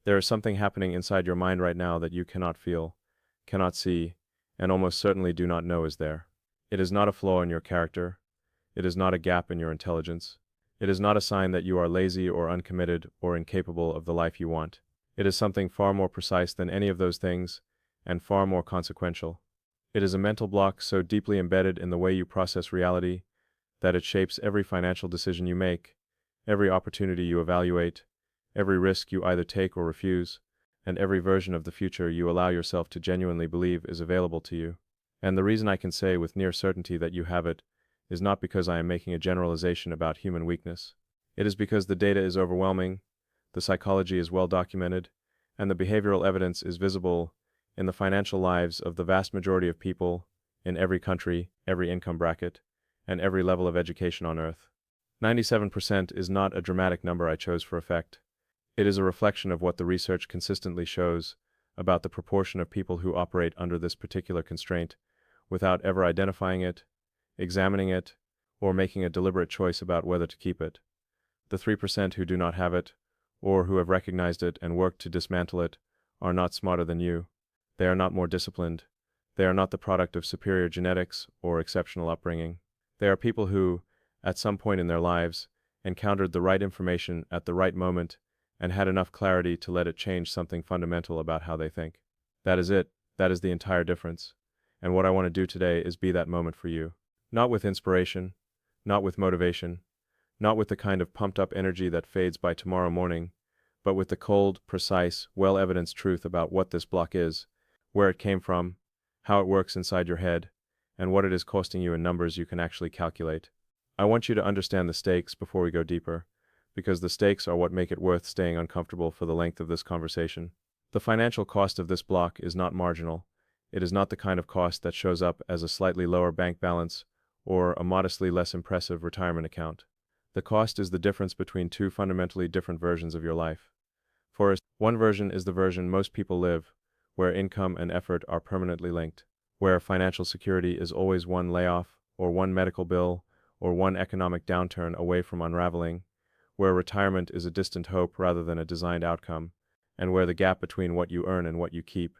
There is something happening inside your mind right now that you cannot feel, cannot see, and almost certainly do not know is there. It is not a flaw in your character. It is not a gap in your intelligence. It is not a sign that you are lazy or uncommitted or incapable of the life you want. It is something far more precise than any of those things, and far more consequential. It is a mental block so deeply embedded in the way you process reality that it shapes every financial decision you make, every opportunity you evaluate, every risk you either take or refuse, and every version of the future you allow yourself to genuinely believe is available to you. And the reason I can say with near certainty that you have it is not because I am making a generalization about human weakness. It is because the data is overwhelming, the psychology is well documented, and the behavioral evidence is visible in the financial lives of the vast majority of people in every country, every income bracket, and every level of education on Earth. 97% is not a dramatic number I chose for effect. It is a reflection of what the research consistently shows about the proportion of people who operate under this particular constraint without ever identifying it, examining it, or making a deliberate choice about whether to keep it. The 3% who do not have it, or who have recognized it and worked to dismantle it, are not smarter than you. They are not more disciplined. They are not the product of superior genetics or exceptional upbringing. They are people who, at some point in their lives, encountered the right information at the right moment and had enough clarity to let it change something fundamental about how they think. That is it. That is the entire difference. And what I want to do today is be that moment for you. Not with inspiration, not with motivation, not with the kind of pumped-up energy that fades by tomorrow morning, but with the cold, precise, well-evidenced truth about what this block is, where it came from, how it works inside your head, and what it is costing you in numbers you can actually calculate. I want you to understand the stakes before we go deeper, because the stakes are what make it worth staying uncomfortable for the length of this conversation. The financial cost of this block is not marginal. It is not the kind of cost that shows up as a slightly lower bank balance or a modestly less impressive retirement account. The cost is the difference between two fundamentally different versions of your life. First, one version is the version most people live, where income and effort are permanently linked, where financial security is always one layoff, or one medical bill, or one economic downturn away from unraveling, where retirement is a distant hope rather than a designed outcome, and where the gap between what you earn and what you keep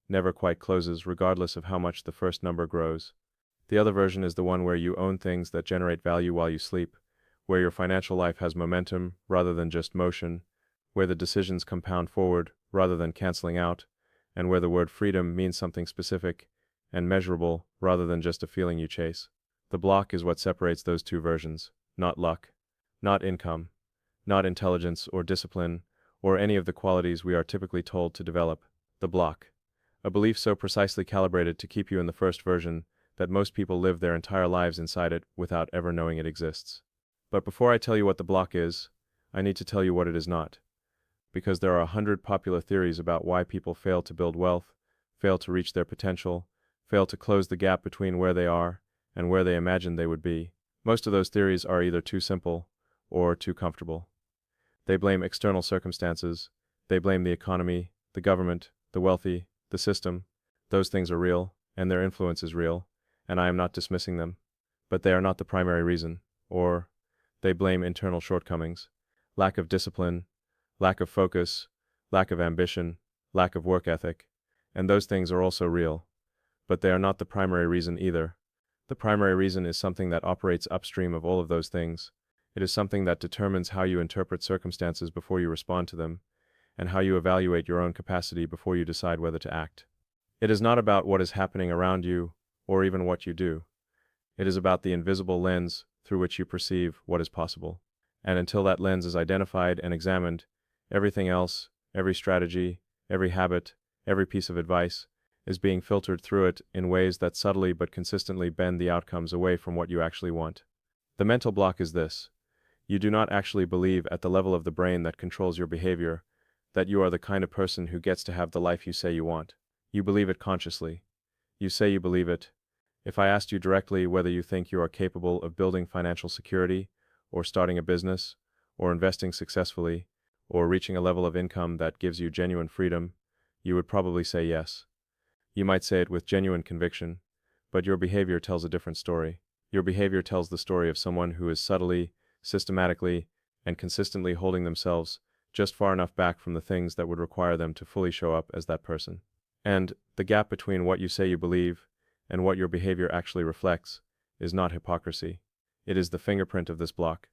never quite closes regardless of how much the first number grows. The other version is the one where you own things that generate value while you sleep, where your financial life has momentum rather than just motion, where the decisions compound forward rather than canceling out, and where the word freedom means something specific and measurable rather than just a feeling you chase. The block is what separates those two versions, not luck, not income, not intelligence or discipline, or any of the qualities we are typically told to develop. The block. A belief so precisely calibrated to keep you in the first version that most people live their entire lives inside it without ever knowing it exists. But before I tell you what the block is, I need to tell you what it is not. Because there are 100 popular theories about why people fail to build wealth, fail to reach their potential, fail to close the gap between where they are and where they imagined they would be. Most of those theories are either too simple or too comfortable. They blame external circumstances. They blame the economy, the government, the wealthy, the system. Those things are real, and their influence is real, and I am not dismissing them. But they are not the primary reason. Or they blame internal shortcomings, lack of discipline, lack of focus, lack of ambition, lack of work ethic, and those things are also real. But they are not the primary reason either. The primary reason is something that operates upstream of all of those things. It is something that determines how you interpret circumstances before you respond to them, and how you evaluate your own capacity before you decide whether to act. It is not about what is happening around you, or even what you do. It is about the invisible lens through which you perceive what is possible. And until that lens is identified and examined, everything else, every strategy, every habit, every piece of advice, is being filtered through it in ways that subtly but consistently bend the outcomes away from what you actually want. The mental block is this. You do not actually believe at the level of the brain that controls your behavior that you are the kind of person who gets to have the life you say you want. You believe it consciously. You say you believe it. If I asked you directly whether you think you are capable of building financial security, or starting a business, or investing successfully, or reaching a level of income that gives you genuine freedom, you would probably say yes. You might say it with genuine conviction, but your behavior tells a different story. Your behavior tells the story of someone who is subtly, systematically, and consistently holding themselves just far enough back from the things that would require them to fully show up as that person. And the gap between what you say you believe and what your behavior actually reflects is not hypocrisy. It is the fingerprint of this block.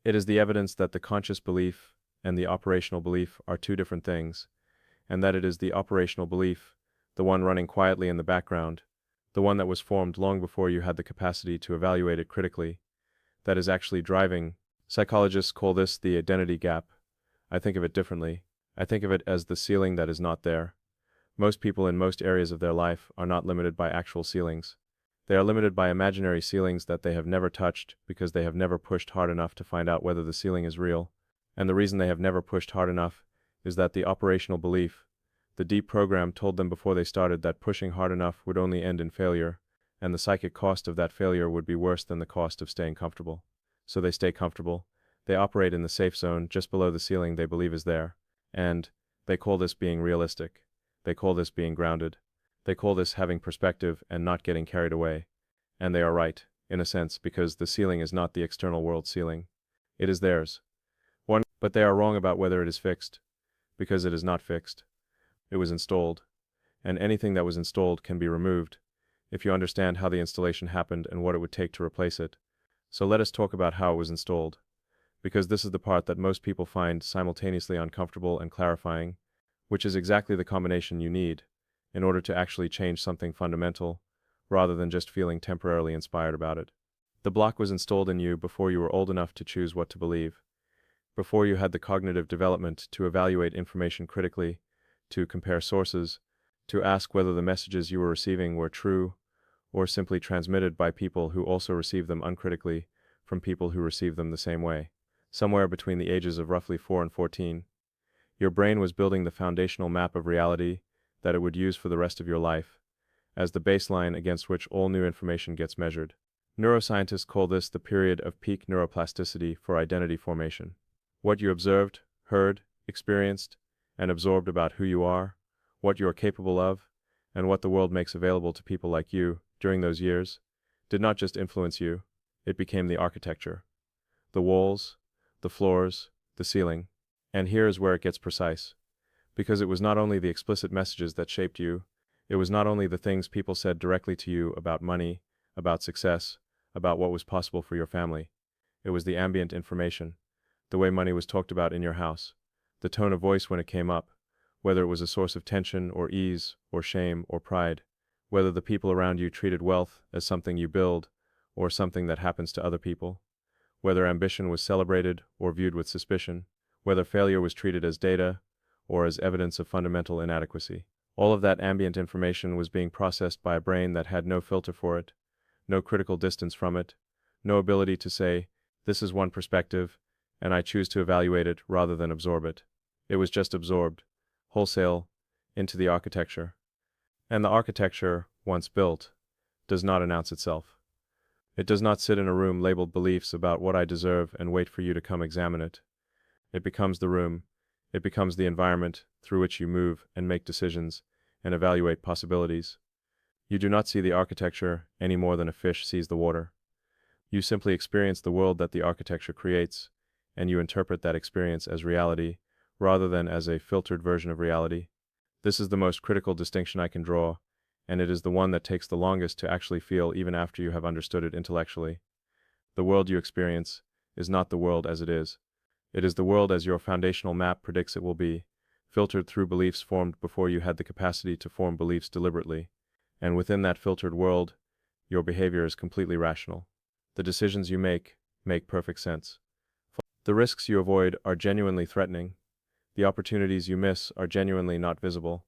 It is the evidence that the conscious belief and the operational belief are two different things, and that it is the operational belief, the one running quietly in the background, the one that was formed long before you had the capacity to evaluate it critically, that is actually driving. Psychologists call this the identity gap. I think of it differently. I think of it as the ceiling that is not there. Most people in most areas of their life are not limited by actual ceilings. They are limited by imaginary ceilings that they have never touched because they have never pushed hard enough to find out whether the ceiling is real. And the reason they have never pushed hard enough is that the operational belief, the deep program, told them before they started that pushing hard enough would only end in failure, and the psychic cost of that failure would be worse than the cost of staying comfortable. So they stay comfortable. They operate in the safe zone just below the ceiling they believe is there, and they call this being realistic. They call this being grounded. They call this having perspective and not getting carried away. And they are right, in a sense, because the ceiling is not the external world ceiling. It is theirs. But they are wrong about whether it is fixed, because it is not fixed. It was installed, and anything that was installed can be removed, if you understand how the installation happened and what it would take to replace it. So let us talk about how it was installed, because this is the part that most people find simultaneously uncomfortable and clarifying, which is exactly the combination you need in order to actually change something fundamental, rather than just feeling temporarily inspired about it. The block was installed in you before you were old enough to choose what to believe, before you had the cognitive development to evaluate information critically, to compare sources, to ask whether the messages you were receiving were true, or simply transmitted by people who also received them uncritically from people who received them the same way. Somewhere between the ages of roughly 4 and 14, your brain was building the foundational map of reality that it would use for the rest of your life, as the baseline against which all new information gets measured. Neuroscientists call this the period of peak neuroplasticity for identity formation. What you observed, heard, experienced, and absorbed about who you are, what you are capable of, and what the world makes available to people like you during those years, did not just influence you, it became the architecture. The walls, the floors, the ceiling. And here is where it gets precise. Because it was not only the explicit messages that shaped you, it was not only the things people said directly to you about money, about success, about what was possible for your family. It was the ambient information, the way money was talked about in your house, the tone of voice when it came up, whether it was a source of tension or ease or shame or pride, whether the people around you treated wealth as something you build or something that happens to other people, whether ambition was celebrated or viewed with suspicion, whether failure was treated as data or as evidence of fundamental inadequacy. All of that ambient information was being processed by a brain that had no filter for it, no critical distance from it, no ability to say, this is one perspective, and I choose to evaluate it rather than absorb it. It was just absorbed, wholesale, into the architecture. And the architecture, once built, does not announce itself. It does not sit in a room labeled beliefs about what I deserve and wait for you to come examine it. It becomes the room. It becomes the environment through which you move and make decisions and evaluate possibilities. You do not see the architecture any more than a fish sees the water. You simply experience the world that the architecture creates, and you interpret that experience as reality rather than as a filtered version of reality. This is the most critical distinction I can draw, and it is the one that takes the longest to actually feel even after you have understood it intellectually. The world you experience is not the world as it is. It is the world as your foundational map predicts it will be, filtered through beliefs formed before you had the capacity to form beliefs deliberately. And within that filtered world, your behavior is completely rational. The decisions you make perfect sense. The risks you avoid are genuinely threatening. The opportunities you miss are genuinely not visible.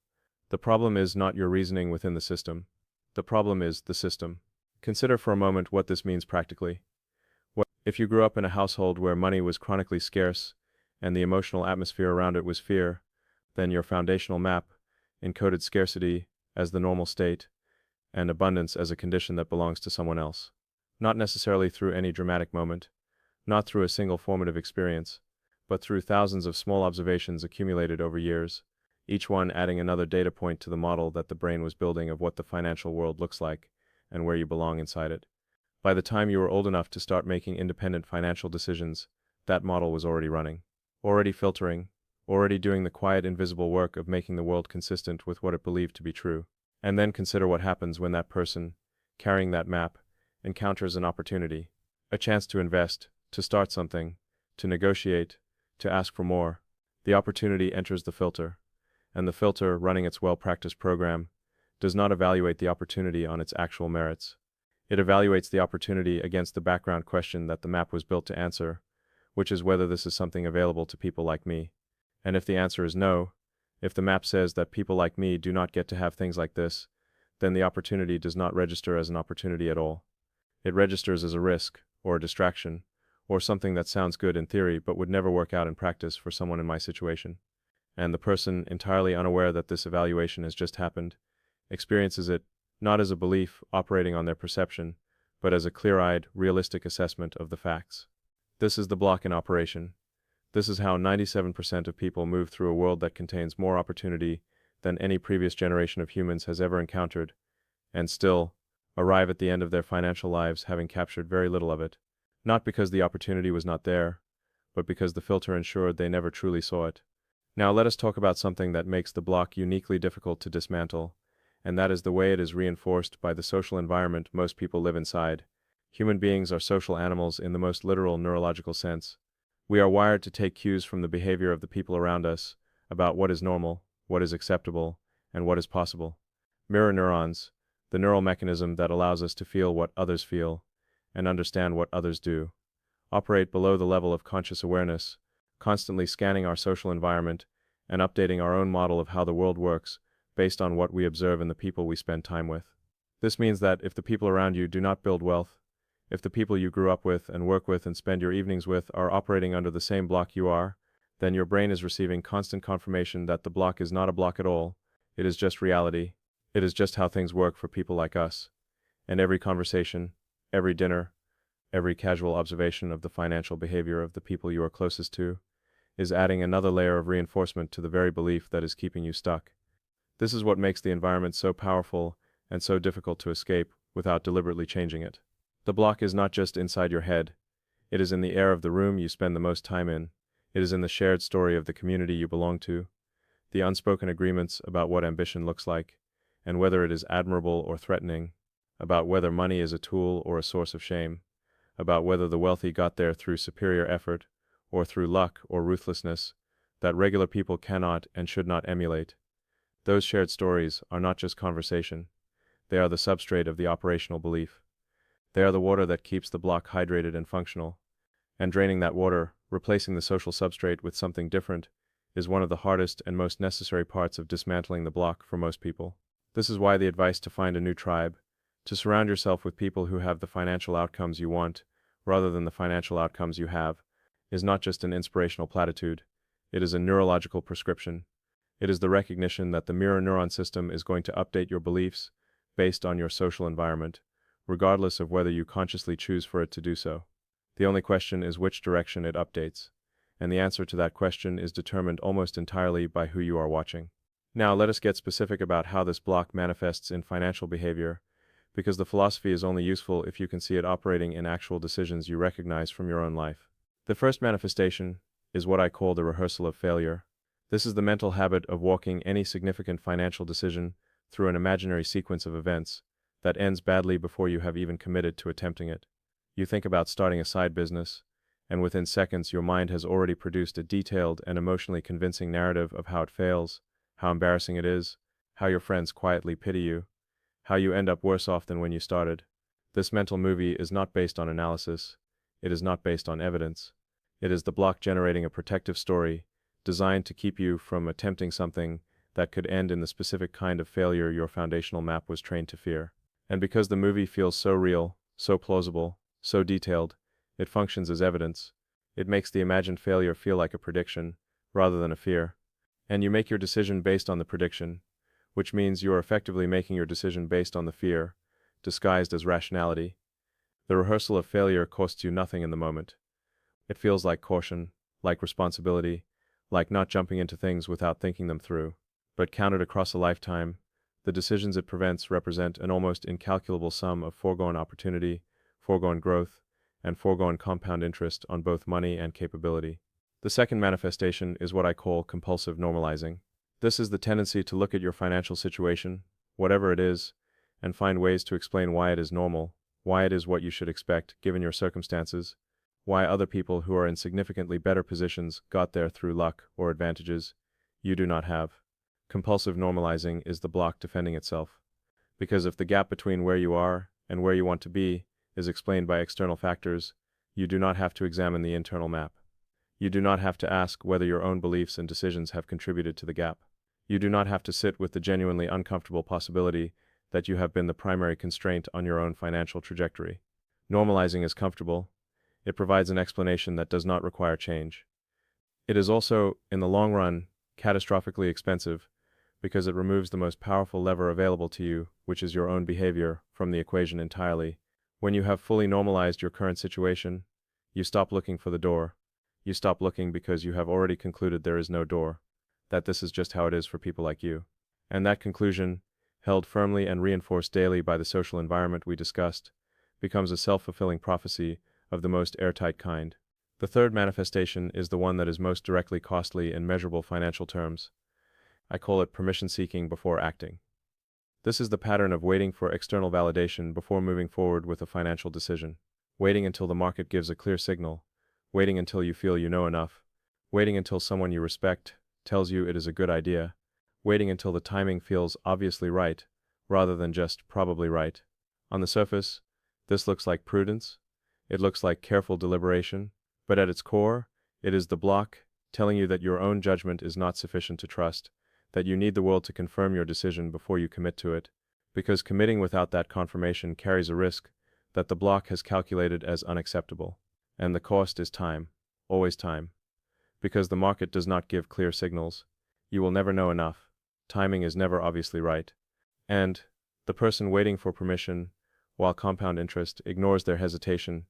The problem is not your reasoning within the system. The problem is the system. Consider for a moment what this means practically. If you grew up in a household where money was chronically scarce and the emotional atmosphere around it was fear, then your foundational map encoded scarcity as the normal state and abundance as a condition that belongs to someone else. Not necessarily through any dramatic moment, not through a single formative experience, but through thousands of small observations accumulated over years, each one adding another data point to the model that the brain was building of what the financial world looks like and where you belong inside it. By the time you were old enough to start making independent financial decisions, that model was already running, already filtering, already doing the quiet, invisible work of making the world consistent with what it believed to be true. And then consider what happens when that person, carrying that map, encounters an opportunity, a chance to invest, to start something, to negotiate, to ask for more. The opportunity enters the filter, and the filter, running its well-practiced program, does not evaluate the opportunity on its actual merits. It evaluates the opportunity against the background question that the map was built to answer, which is whether this is something available to people like me. And if the answer is no, if the map says that people like me do not get to have things like this, then the opportunity does not register as an opportunity at all. It registers as a risk, or a distraction, or something that sounds good in theory but would never work out in practice for someone in my situation. And the person, entirely unaware that this evaluation has just happened, experiences it not as a belief operating on their perception, but as a clear-eyed, realistic assessment of the facts. This is the block in operation. This is how 97% of people move through a world that contains more opportunity than any previous generation of humans has ever encountered, and still arrive at the end of their financial lives having captured very little of it, not because the opportunity was not there, but because the filter ensured they never truly saw it. Now let us talk about something that makes the block uniquely difficult to dismantle, and that is the way it is reinforced by the social environment most people live inside. Human beings are social animals in the most literal neurological sense. We are wired to take cues from the behavior of the people around us about what is normal, what is acceptable, and what is possible. Mirror neurons, the neural mechanism that allows us to feel what others feel and understand what others do, operate below the level of conscious awareness, constantly scanning our social environment and updating our own model of how the world works based on what we observe in the people we spend time with. This means that if the people around you do not build wealth, if the people you grew up with and work with and spend your evenings with are operating under the same block you are, then your brain is receiving constant confirmation that the block is not a block at all. It is just reality. It is just how things work for people like us. And every conversation, every dinner, every casual observation of the financial behavior of the people you are closest to is adding another layer of reinforcement to the very belief that is keeping you stuck. This is what makes the environment so powerful and so difficult to escape without deliberately changing it. The block is not just inside your head. It is in the air of the room you spend the most time in. It is in the shared story of the community you belong to, the unspoken agreements about what ambition looks like, and whether it is admirable or threatening, about whether money is a tool or a source of shame, about whether the wealthy got there through superior effort or through luck or ruthlessness, that regular people cannot and should not emulate. Those shared stories are not just conversation. They are the substrate of the operational belief. They are the water that keeps the block hydrated and functional. And draining that water, replacing the social substrate with something different, is one of the hardest and most necessary parts of dismantling the block for most people. This is why the advice to find a new tribe, to surround yourself with people who have the financial outcomes you want, rather than the financial outcomes you have, is not just an inspirational platitude. It is a neurological prescription. It is the recognition that the mirror neuron system is going to update your beliefs based on your social environment, regardless of whether you consciously choose for it to do so. The only question is which direction it updates, and the answer to that question is determined almost entirely by who you are watching. Now let us get specific about how this block manifests in financial behavior, because the philosophy is only useful if you can see it operating in actual decisions you recognize from your own life. The first manifestation is what I call the rehearsal of failure. This is the mental habit of walking any significant financial decision through an imaginary sequence of events that ends badly before you have even committed to attempting it. You think about starting a side business, and within seconds your mind has already produced a detailed and emotionally convincing narrative of how it fails, how embarrassing it is, how your friends quietly pity you, how you end up worse off than when you started. This mental movie is not based on analysis. It is not based on evidence. It is the block generating a protective story designed to keep you from attempting something that could end in the specific kind of failure your foundational map was trained to fear. And because the movie feels so real, so plausible, so detailed, it functions as evidence. It makes the imagined failure feel like a prediction, rather than a fear. And you make your decision based on the prediction, which means you are effectively making your decision based on the fear, disguised as rationality. The rehearsal of failure costs you nothing in the moment. It feels like caution, like responsibility, like not jumping into things without thinking them through. But counted across a lifetime, the decisions it prevents represent an almost incalculable sum of foregone opportunity, foregone growth, and foregone compound interest on both money and capability. The second manifestation is what I call compulsive normalizing. This is the tendency to look at your financial situation, whatever it is, and find ways to explain why it is normal, why it is what you should expect given your circumstances, why other people who are in significantly better positions got there through luck or advantages you do not have. Compulsive normalizing is the block defending itself. Because if the gap between where you are and where you want to be is explained by external factors, you do not have to examine the internal map. You do not have to ask whether your own beliefs and decisions have contributed to the gap. You do not have to sit with the genuinely uncomfortable possibility that you have been the primary constraint on your own financial trajectory. Normalizing is comfortable. It provides an explanation that does not require change. It is also, in the long run, catastrophically expensive because it removes the most powerful lever available to you, which is your own behavior, from the equation entirely. When you have fully normalized your current situation, you stop looking for the door. You stop looking because you have already concluded there is no door, that this is just how it is for people like you. And that conclusion, held firmly and reinforced daily by the social environment we discussed, becomes a self-fulfilling prophecy of the most airtight kind. The third manifestation is the one that is most directly costly in measurable financial terms. I call it permission seeking before acting. This is the pattern of waiting for external validation before moving forward with a financial decision. Waiting until the market gives a clear signal. Waiting until you feel you know enough. Waiting until someone you respect tells you it is a good idea. Waiting until the timing feels obviously right, rather than just probably right. On the surface, this looks like prudence. It looks like careful deliberation. But at its core, it is the block telling you that your own judgment is not sufficient to trust, that you need the world to confirm your decision before you commit to it, because committing without that confirmation carries a risk that the block has calculated as unacceptable. And the cost is time, always time. Because the market does not give clear signals, you will never know enough. Timing is never obviously right. And the person waiting for permission, while compound interest ignores their hesitation,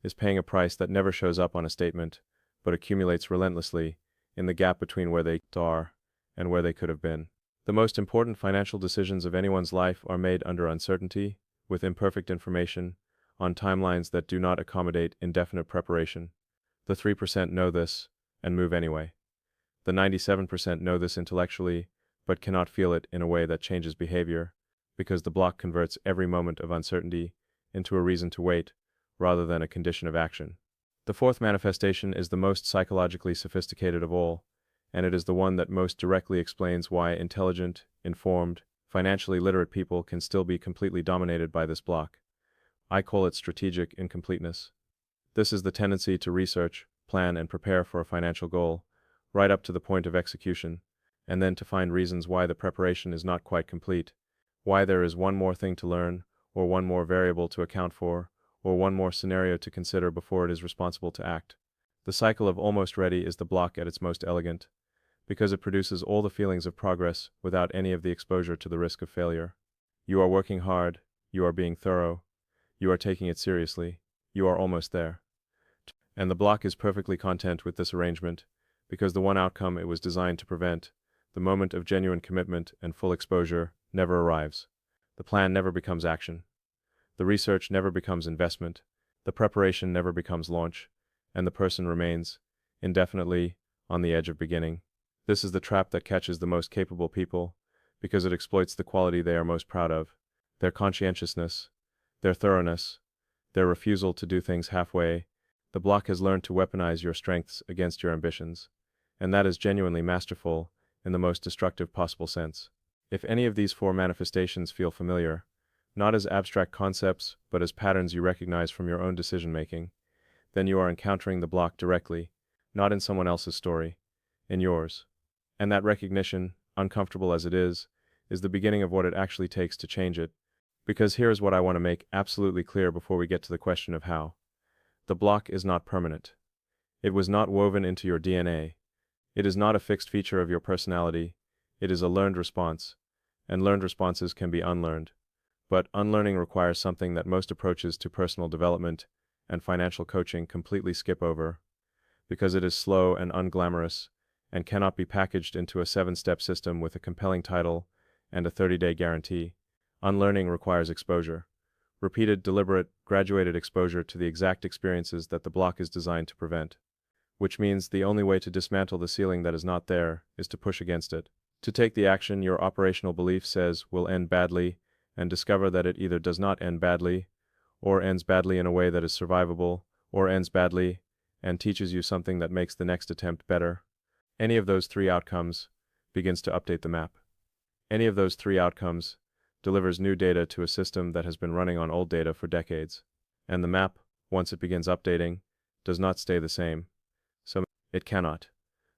is paying a price that never shows up on a statement, but accumulates relentlessly in the gap between where they are and where they could have been. The most important financial decisions of anyone's life are made under uncertainty, with imperfect information, on timelines that do not accommodate indefinite preparation. The 3% know this and move anyway. The 97% know this intellectually, but cannot feel it in a way that changes behavior, because the block converts every moment of uncertainty into a reason to wait, rather than a condition of action. The fourth manifestation is the most psychologically sophisticated of all, and it is the one that most directly explains why intelligent, informed, financially literate people can still be completely dominated by this block. I call it strategic incompleteness. This is the tendency to research, plan, and prepare for a financial goal, right up to the point of execution, and then to find reasons why the preparation is not quite complete, why there is one more thing to learn, or one more variable to account for, or one more scenario to consider before it is responsible to act. The cycle of almost ready is the block at its most elegant, because it produces all the feelings of progress without any of the exposure to the risk of failure. You are working hard, you are being thorough, you are taking it seriously, you are almost there. And the block is perfectly content with this arrangement, because the one outcome it was designed to prevent, the moment of genuine commitment and full exposure, never arrives. The plan never becomes action. The research never becomes investment. The preparation never becomes launch, and the person remains, indefinitely, on the edge of beginning. This is the trap that catches the most capable people, because it exploits the quality they are most proud of, their conscientiousness, their thoroughness, their refusal to do things halfway. The block has learned to weaponize your strengths against your ambitions, and that is genuinely masterful in the most destructive possible sense. If any of these four manifestations feel familiar, not as abstract concepts but as patterns you recognize from your own decision-making, then you are encountering the block directly, not in someone else's story, in yours. And that recognition, uncomfortable as it is the beginning of what it actually takes to change it. Because here is what I want to make absolutely clear before we get to the question of how. The block is not permanent. It was not woven into your DNA. It is not a fixed feature of your personality. It is a learned response, and learned responses can be unlearned. But unlearning requires something that most approaches to personal development and financial coaching completely skip over, because it is slow and unglamorous, and cannot be packaged into a 7-step system with a compelling title and a 30-day guarantee. Unlearning requires exposure. Repeated, deliberate, graduated exposure to the exact experiences that the block is designed to prevent. which means the only way to dismantle the ceiling that is not there is to push against it. To take the action your operational belief says will end badly, and discover that it either does not end badly, or ends badly in a way that is survivable, or ends badly and teaches you something that makes the next attempt better. Any of those three outcomes begins to update the map. Any of those three outcomes delivers new data to a system that has been running on old data for decades. And the map, once it begins updating, does not stay the same. So it cannot.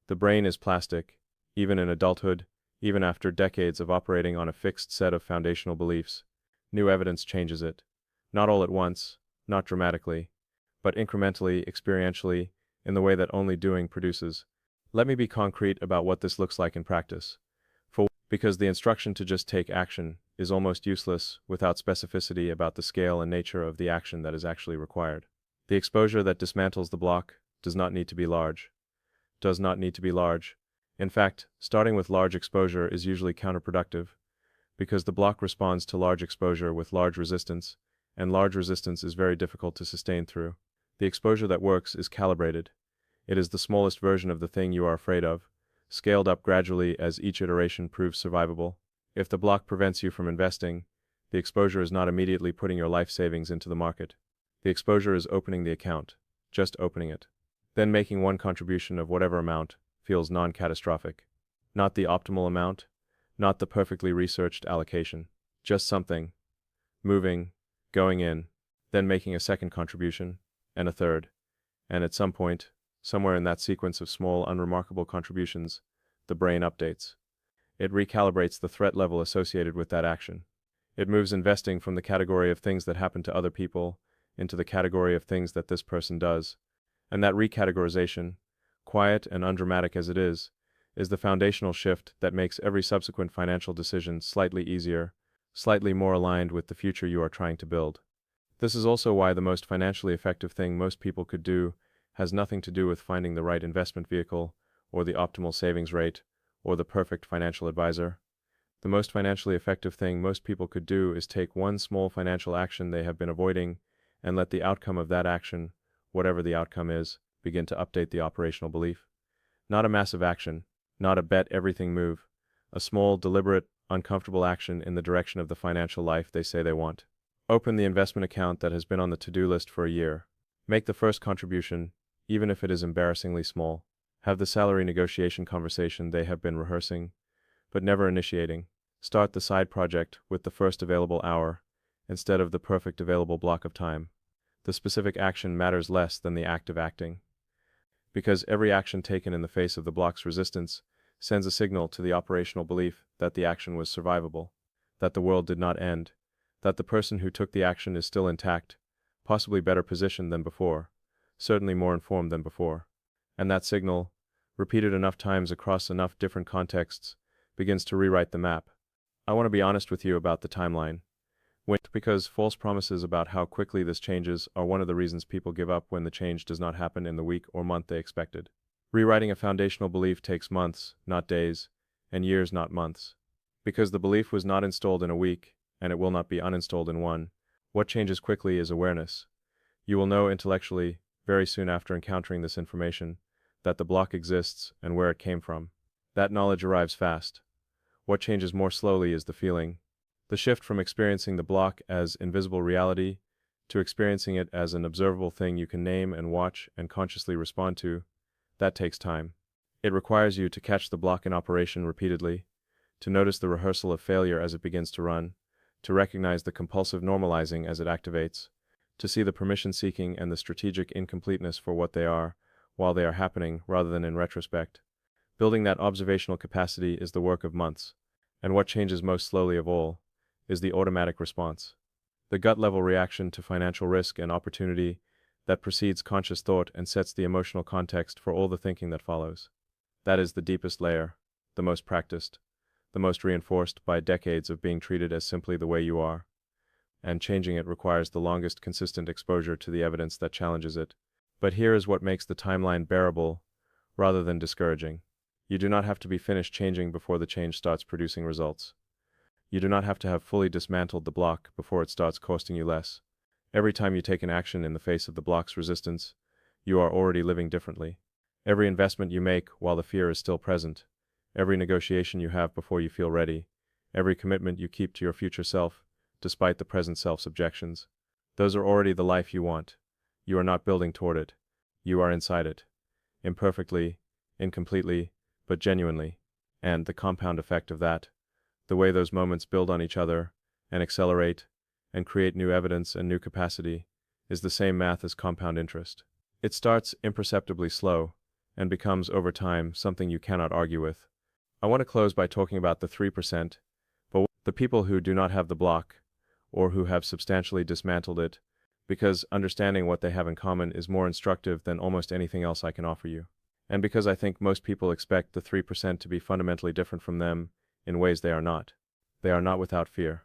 The brain is plastic, even in adulthood, even after decades of operating on a fixed set of foundational beliefs. New evidence changes it. Not all at once, not dramatically, but incrementally, experientially, in the way that only doing produces. Let me be concrete about what this looks like in practice. Because the instruction to just take action is almost useless without specificity about the scale and nature of the action that is actually required. The exposure that dismantles the block does not need to be large. Does not need to be large. In fact, starting with large exposure is usually counterproductive, because the block responds to large exposure with large resistance, and large resistance is very difficult to sustain through. The exposure that works is calibrated. It is the smallest version of the thing you are afraid of, scaled up gradually as each iteration proves survivable. If the block prevents you from investing, the exposure is not immediately putting your life savings into the market. The exposure is opening the account, just opening it. Then making one contribution of whatever amount feels non-catastrophic. Not the optimal amount, not the perfectly researched allocation, just something. Moving, going in, then making a second contribution, and a third. And at some point, somewhere in that sequence of small, unremarkable contributions, the brain updates. It recalibrates the threat level associated with that action. It moves investing from the category of things that happen to other people into the category of things that this person does. And that recategorization, quiet and undramatic as it is the foundational shift that makes every subsequent financial decision slightly easier, slightly more aligned with the future you are trying to build. This is also why the most financially effective thing most people could do has nothing to do with finding the right investment vehicle, or the optimal savings rate, or the perfect financial advisor. The most financially effective thing most people could do is take one small financial action they have been avoiding and let the outcome of that action, whatever the outcome is, begin to update the operational belief. Not a massive action, not a bet everything move, a small, deliberate, uncomfortable action in the direction of the financial life they say they want. Open the investment account that has been on the to-do list for a year. Make the first contribution, even if it is embarrassingly small. Have the salary negotiation conversation they have been rehearsing, but never initiating. Start the side project with the first available hour, instead of the perfect available block of time. The specific action matters less than the act of acting. Because every action taken in the face of the block's resistance sends a signal to the operational belief that the action was survivable, that the world did not end, that the person who took the action is still intact, possibly better positioned than before, certainly more informed than before. And that signal, repeated enough times across enough different contexts, begins to rewrite the map. I want to be honest with you about the timeline. Because false promises about how quickly this changes are one of the reasons people give up when the change does not happen in the week or month they expected. Rewriting a foundational belief takes months, not days, and years, not months. Because the belief was not installed in a week, and it will not be uninstalled in one, what changes quickly is awareness. You will know intellectually, very soon after encountering this information, that the block exists and where it came from. That knowledge arrives fast. What changes more slowly is the feeling. The shift from experiencing the block as invisible reality to experiencing it as an observable thing you can name and watch and consciously respond to, that takes time. It requires you to catch the block in operation repeatedly, to notice the rehearsal of failure as it begins to run, to recognize the compulsive normalizing as it activates, to see the permission-seeking and the strategic incompleteness for what they are, while they are happening rather than in retrospect. Building that observational capacity is the work of months, and what changes most slowly of all is the automatic response. The gut-level reaction to financial risk and opportunity that precedes conscious thought and sets the emotional context for all the thinking that follows. That is the deepest layer, the most practiced, the most reinforced by decades of being treated as simply the way you are. And changing it requires the longest consistent exposure to the evidence that challenges it. But here is what makes the timeline bearable rather than discouraging. You do not have to be finished changing before the change starts producing results. You do not have to have fully dismantled the block before it starts costing you less. Every time you take an action in the face of the block's resistance, you are already living differently. Every investment you make while the fear is still present, every negotiation you have before you feel ready, every commitment you keep to your future self, despite the present self's objections. Those are already the life you want. You are not building toward it. You are inside it. Imperfectly, incompletely, but genuinely. And the compound effect of that, the way those moments build on each other, and accelerate, and create new evidence and new capacity, is the same math as compound interest. It starts imperceptibly slow, and becomes over time something you cannot argue with. I want to close by talking about the 3%, but the people who do not have the block, or who have substantially dismantled it, because understanding what they have in common is more instructive than almost anything else I can offer you. And because I think most people expect the 3% to be fundamentally different from them in ways they are not. They are not without fear.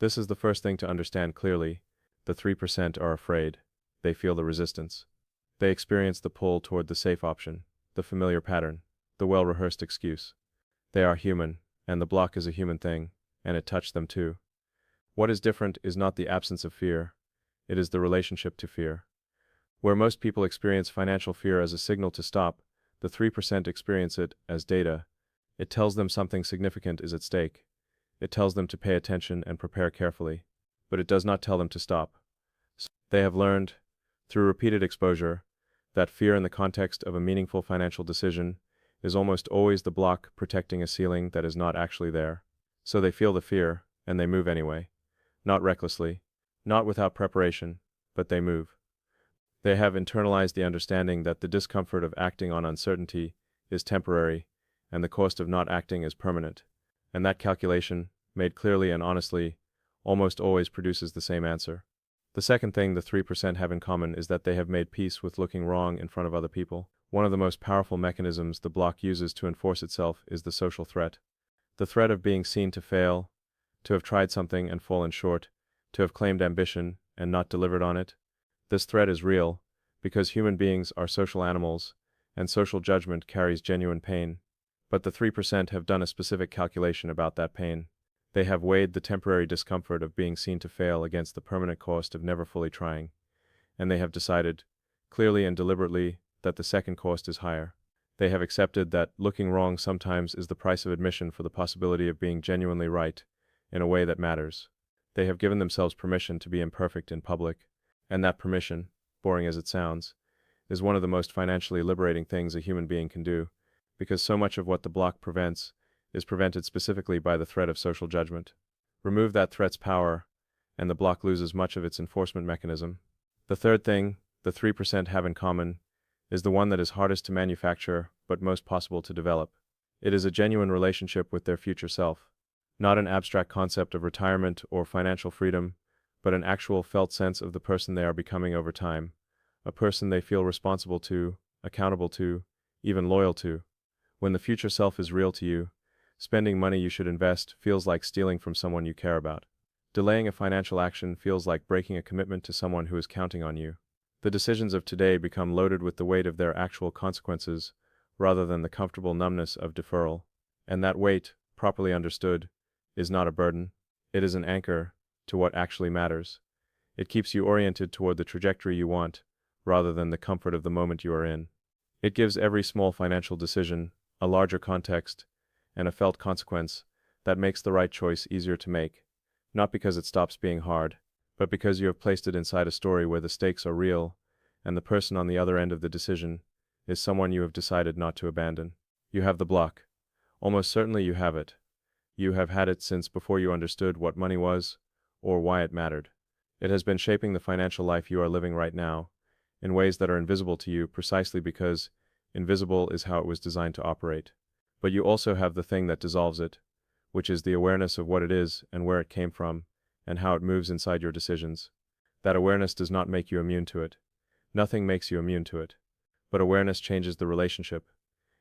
This is the first thing to understand clearly. The 3% are afraid. They feel the resistance. They experience the pull toward the safe option, the familiar pattern, the well-rehearsed excuse. They are human, and the block is a human thing, and it touched them too. What is different is not the absence of fear, it is the relationship to fear. Where most people experience financial fear as a signal to stop, the 3% experience it as data. It tells them something significant is at stake. It tells them to pay attention and prepare carefully. But it does not tell them to stop. They have learned, through repeated exposure, that fear in the context of a meaningful financial decision is almost always the block protecting a ceiling that is not actually there. So they feel the fear, and they move anyway. Not recklessly, not without preparation, but they move. They have internalized the understanding that the discomfort of acting on uncertainty is temporary, and the cost of not acting is permanent. And that calculation, made clearly and honestly, almost always produces the same answer. The second thing the 3% have in common is that they have made peace with looking wrong in front of other people. One of the most powerful mechanisms the block uses to enforce itself is the social threat. The threat of being seen to fail, to have tried something and fallen short, to have claimed ambition and not delivered on it. This threat is real, because human beings are social animals, and social judgment carries genuine pain. But the 3% have done a specific calculation about that pain. They have weighed the temporary discomfort of being seen to fail against the permanent cost of never fully trying, and they have decided, clearly and deliberately, that the second cost is higher. They have accepted that looking wrong sometimes is the price of admission for the possibility of being genuinely right, in a way that matters. They have given themselves permission to be imperfect in public, and that permission, boring as it sounds, is one of the most financially liberating things a human being can do, because so much of what the block prevents is prevented specifically by the threat of social judgment. Remove that threat's power, and the block loses much of its enforcement mechanism. The third thing the 3% have in common is the one that is hardest to manufacture but most possible to develop. It is a genuine relationship with their future self. Not an abstract concept of retirement or financial freedom, but an actual felt sense of the person they are becoming over time, a person they feel responsible to, accountable to, even loyal to. When the future self is real to you, spending money you should invest feels like stealing from someone you care about. Delaying a financial action feels like breaking a commitment to someone who is counting on you. The decisions of today become loaded with the weight of their actual consequences, rather than the comfortable numbness of deferral. And that weight, properly understood, is not a burden. It is an anchor to what actually matters. It keeps you oriented toward the trajectory you want, rather than the comfort of the moment you are in. It gives every small financial decision a larger context and a felt consequence that makes the right choice easier to make, not because it stops being hard, but because you have placed it inside a story where the stakes are real, and the person on the other end of the decision is someone you have decided not to abandon. You have the block. Almost certainly you have it. You have had it since before you understood what money was, or why it mattered. It has been shaping the financial life you are living right now, in ways that are invisible to you precisely because invisible is how it was designed to operate. But you also have the thing that dissolves it, which is the awareness of what it is and where it came from, and how it moves inside your decisions. That awareness does not make you immune to it. Nothing makes you immune to it. But awareness changes the relationship.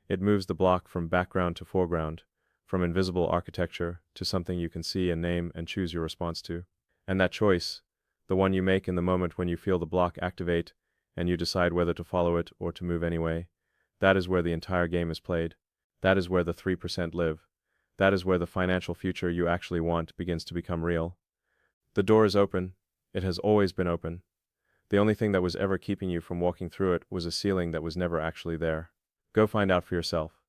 It moves the block from background to foreground, from invisible architecture to something you can see and name and choose your response to. And that choice, the one you make in the moment when you feel the block activate and you decide whether to follow it or to move anyway, that is where the entire game is played. That is where the 3% live. That is where the financial future you actually want begins to become real. The door is open. It has always been open. The only thing that was ever keeping you from walking through it was a ceiling that was never actually there. Go find out for yourself.